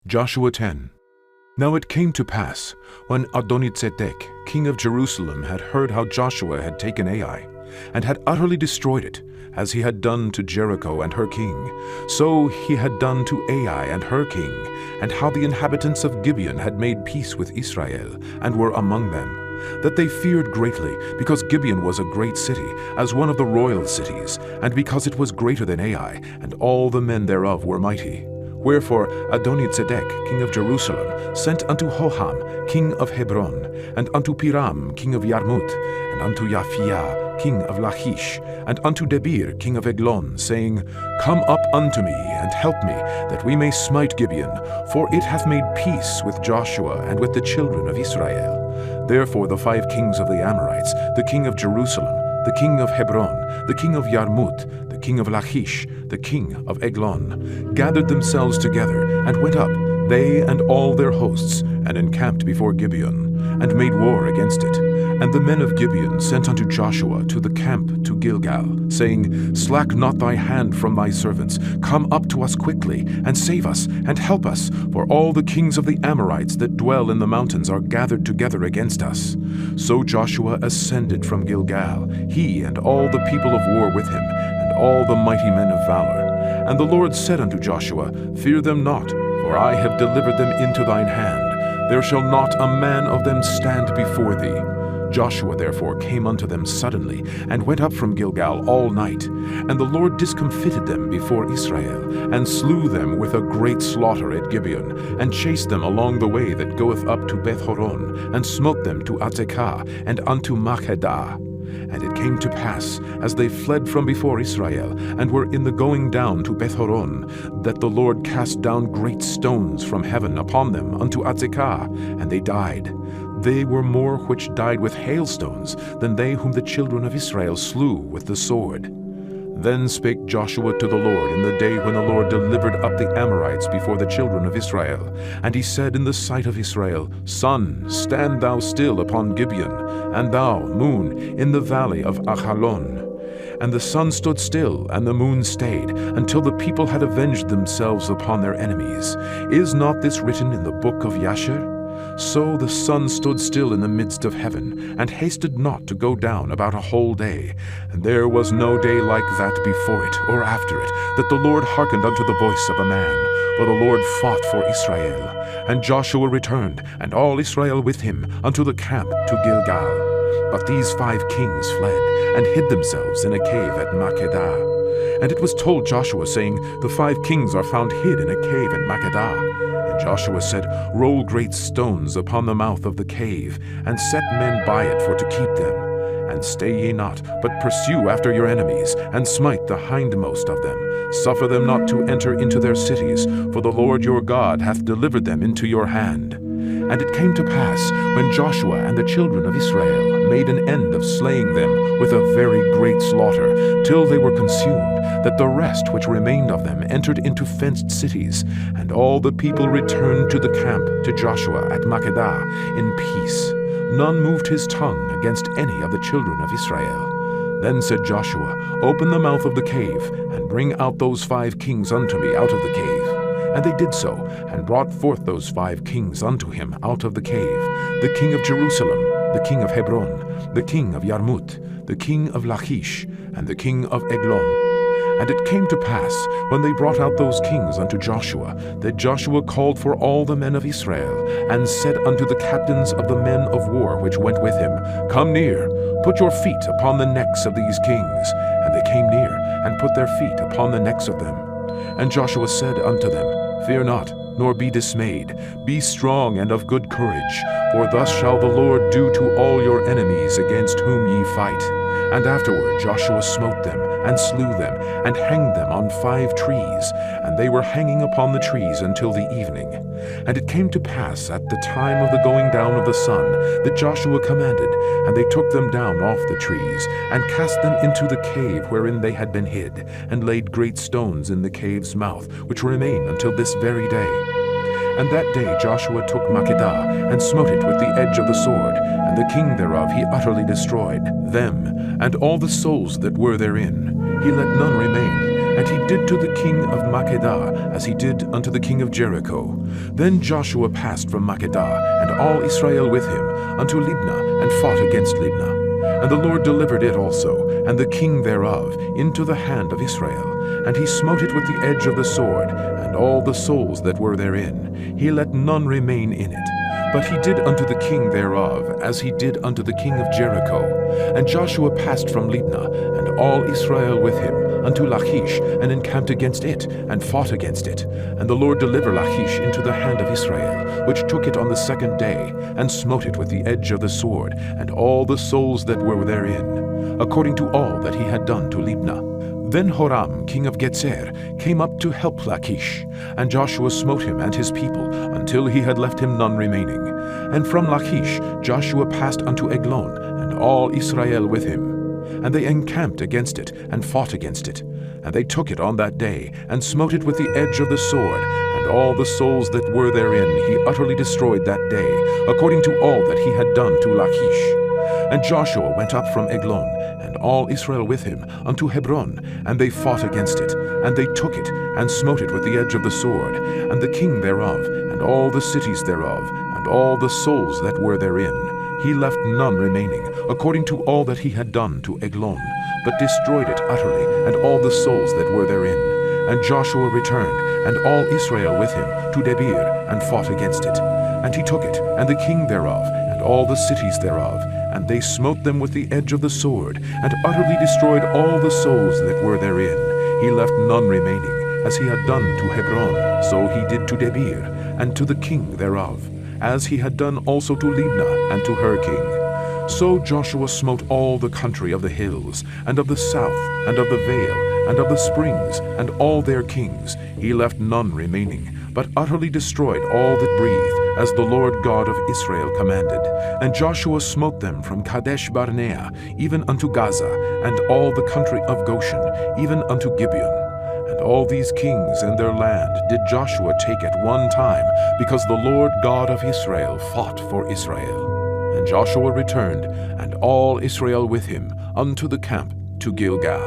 Joshua 10. Now it came to pass, when Adoni-Zedek, king of Jerusalem, had heard how Joshua had taken Ai, and had utterly destroyed it, as he had done to Jericho and her king, so he had done to Ai and her king, and how the inhabitants of Gibeon had made peace with Israel, and were among them, that they feared greatly, because Gibeon was a great city, as one of the royal cities, and because it was greater than Ai, and all the men thereof were mighty. Wherefore Adoni-Zedek, king of Jerusalem, sent unto Hoham, king of Hebron, and unto Piram, king of Yarmut, and unto Japhia, king of Lachish, and unto Debir, king of Eglon, saying, Come up unto me, and help me, that we may smite Gibeon, for it hath made peace with Joshua and with the children of Israel. Therefore the 5 kings of the Amorites, the king of Jerusalem, the king of Hebron, the king of Yarmut, the king of Lachish, the king of Eglon, gathered themselves together, and went up, they and all their hosts, and encamped before Gibeon, and made war against it. And the men of Gibeon sent unto Joshua to the camp to Gilgal, saying, Slack not thy hand from thy servants, come up to us quickly, and save us, and help us, for all the kings of the Amorites that dwell in the mountains are gathered together against us. So Joshua ascended from Gilgal, he and all the people of war with him, and all the mighty men of valor. And the Lord said unto Joshua, Fear them not, for I have delivered them into thine hand. There shall not a man of them stand before thee. Joshua therefore came unto them suddenly, and went up from Gilgal all night. And the Lord discomfited them before Israel, and slew them with a great slaughter at Gibeon, and chased them along the way that goeth up to Beth-horon, and smote them to Azekah, and unto Makkedah. And it came to pass, as they fled from before Israel, and were in the going down to Beth-horon, that the Lord cast down great stones from heaven upon them unto Azekah, and they died. They were more which died with hailstones than they whom the children of Israel slew with the sword. Then spake Joshua to the Lord in the day when the Lord delivered up the Amorites before the children of Israel. And he said in the sight of Israel, Sun, stand thou still upon Gibeon, and thou, moon, in the valley of Ajalon. And the sun stood still, and the moon stayed, until the people had avenged themselves upon their enemies. Is not this written in the book of Yasher? So the sun stood still in the midst of heaven, and hasted not to go down about a whole day. And there was no day like that before it, or after it, that the Lord hearkened unto the voice of a man. For the Lord fought for Israel. And Joshua returned, and all Israel with him, unto the camp to Gilgal. But these 5 kings fled, and hid themselves in a cave at Makkedah. And it was told Joshua, saying, The 5 kings are found hid in a cave at Makkedah. And Joshua said, Roll great stones upon the mouth of the cave, and set men by it for to keep them. And stay ye not, but pursue after your enemies, and smite the hindmost of them. Suffer them not to enter into their cities, for the Lord your God hath delivered them into your hand. And it came to pass, when Joshua and the children of Israel made an end of slaying them with a very great slaughter, till they were consumed, that the rest which remained of them entered into fenced cities, and all the people returned to the camp to Joshua at Makkedah in peace. None moved his tongue against any of the children of Israel. Then said Joshua, Open the mouth of the cave, and bring out those 5 kings unto me out of the cave. And they did so, and brought forth those 5 kings unto him out of the cave, the king of Jerusalem, the king of Hebron, the king of Yarmut, the king of Lachish, and the king of Eglon. And it came to pass, when they brought out those kings unto Joshua, that Joshua called for all the men of Israel, and said unto the captains of the men of war which went with him, Come near, put your feet upon the necks of these kings. And they came near, and put their feet upon the necks of them. And Joshua said unto them, Fear not, nor be dismayed. Be strong and of good courage, for thus shall the Lord do to all your enemies against whom ye fight. And afterward Joshua smote them, and slew them, and hanged them on 5 trees, and they were hanging upon the trees until the evening. And it came to pass at the time of the going down of the sun, that Joshua commanded, and they took them down off the trees, and cast them into the cave wherein they had been hid, and laid great stones in the cave's mouth, which remain until this very day. And that day Joshua took Makkedah, and smote it with the edge of the sword, and the king thereof he utterly destroyed, them, and all the souls that were therein. He let none remain, And he did to the king of Makkedah as he did unto the king of Jericho. Then Joshua passed from Makkedah, and all Israel with him, unto Libnah, and fought against Libnah. And the Lord delivered it also, and the king thereof, into the hand of Israel. And he smote it with the edge of the sword, and all the souls that were therein. He let none remain in it. But he did unto the king thereof, as he did unto the king of Jericho. And Joshua passed from Libnah, and all Israel with him, unto Lachish, and encamped against it, and fought against it. And the Lord delivered Lachish into the hand of Israel, which took it on the second day, and smote it with the edge of the sword, and all the souls that were therein, according to all that he had done to Libnah. Then Horam, king of Gezer, came up to help Lachish, and Joshua smote him and his people, until he had left him none remaining. And from Lachish Joshua passed unto Eglon, and all Israel with him. And they encamped against it, and fought against it. And they took it on that day, and smote it with the edge of the sword, and all the souls that were therein he utterly destroyed that day, according to all that he had done to Lachish. And Joshua went up from Eglon, and all Israel with him, unto Hebron, and they fought against it. And they took it, and smote it with the edge of the sword, and the king thereof, and all the cities thereof, and all the souls that were therein. He left none remaining, according to all that he had done to Eglon, but destroyed it utterly, and all the souls that were therein. And Joshua returned, and all Israel with him, to Debir, and fought against it. And he took it, and the king thereof, and all the cities thereof, and they smote them with the edge of the sword, and utterly destroyed all the souls that were therein. He left none remaining, as he had done to Hebron, so he did to Debir, and to the king thereof, as he had done also to Libnah, and to her king. So Joshua smote all the country of the hills, and of the south, and of the vale, and of the springs, and all their kings. He left none remaining, but utterly destroyed all that breathed, as the Lord God of Israel commanded. And Joshua smote them from Kadesh Barnea, even unto Gaza, and all the country of Goshen, even unto Gibeon. And all these kings and their land did Joshua take at one time, because the Lord God of Israel fought for Israel. And Joshua returned, and all Israel with him, unto the camp to Gilgal.